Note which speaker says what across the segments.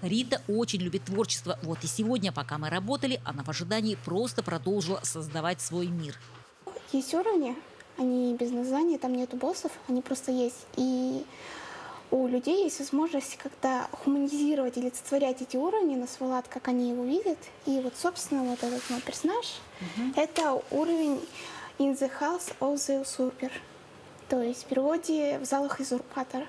Speaker 1: Рита очень любит творчество. Вот и сегодня, пока мы работали, она в ожидании просто продолжила создавать свой мир.
Speaker 2: Есть уровни, они без названия, там нету боссов, они просто есть. И у людей есть возможность как-то хуманизировать или олицетворять эти уровни на свой лад, как они его видят. И вот, собственно, вот этот мой персонаж, это уровень in the house of the usurper. То есть в переводе в залах узурпатора.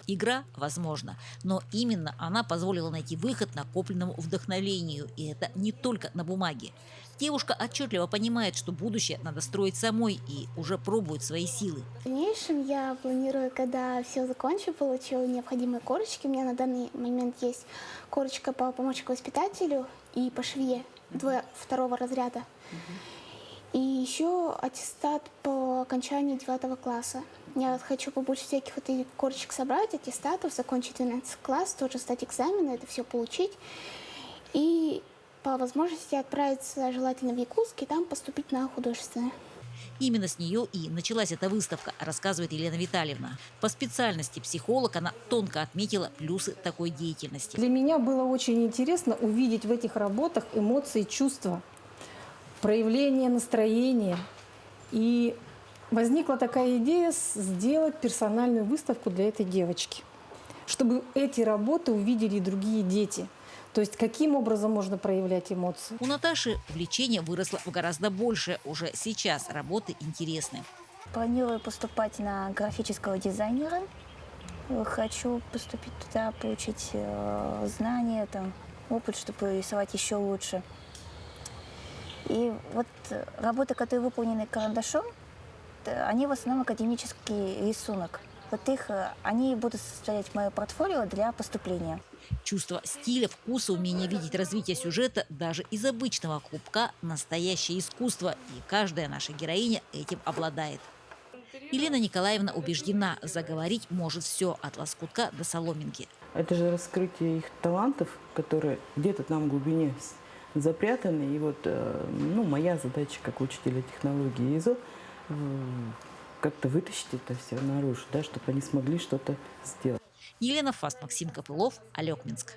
Speaker 1: Игра возможна, но именно она позволила найти выход накопленному вдохновению, и это не только на бумаге. Девушка отчетливо понимает, что будущее надо строить самой и уже пробует свои силы.
Speaker 2: В дальнейшем я планирую, когда все закончу, получу необходимые корочки. У меня на данный момент есть корочка по помощнику-воспитателю и по швее второго разряда. И еще аттестат по окончании 9 класса. Я вот хочу побольше всяких вот этих корочек собрать, аттестатов, закончить 12 класс, тоже сдать экзамены, это все получить. И по возможности отправиться желательно в Якутск и там поступить на художественное.
Speaker 1: Именно с нее и началась эта выставка, рассказывает Елена Витальевна. По специальности психолог она тонко отметила плюсы такой деятельности.
Speaker 3: Для меня было очень интересно увидеть в этих работах эмоции, чувства, проявление настроения. И возникла такая идея сделать персональную выставку для этой девочки, чтобы эти работы увидели и другие дети. То есть каким образом можно проявлять эмоции.
Speaker 1: У Наташи увлечение выросло в гораздо больше. Уже сейчас работы интересны.
Speaker 4: Планирую поступать на графического дизайнера. Хочу поступить туда, получить знания, опыт, чтобы рисовать еще лучше. И вот работы, которые выполнены карандашом, они в основном академический рисунок. Вот они будут составлять мое портфолио для поступления.
Speaker 1: Чувство стиля, вкуса, умение видеть развитие сюжета даже из обычного клубка – настоящее искусство, и каждая наша героиня этим обладает. Елена Николаевна убеждена, заговорить может все от лоскутка до соломинки.
Speaker 5: Это же раскрытие их талантов, которые где-то там в глубине запрятаны. И вот моя задача как учителя технологии ИЗО как-то вытащить это все наружу, да, чтобы они смогли что-то сделать.
Speaker 1: Елена Фаст, Максим Копылов, Алекминск.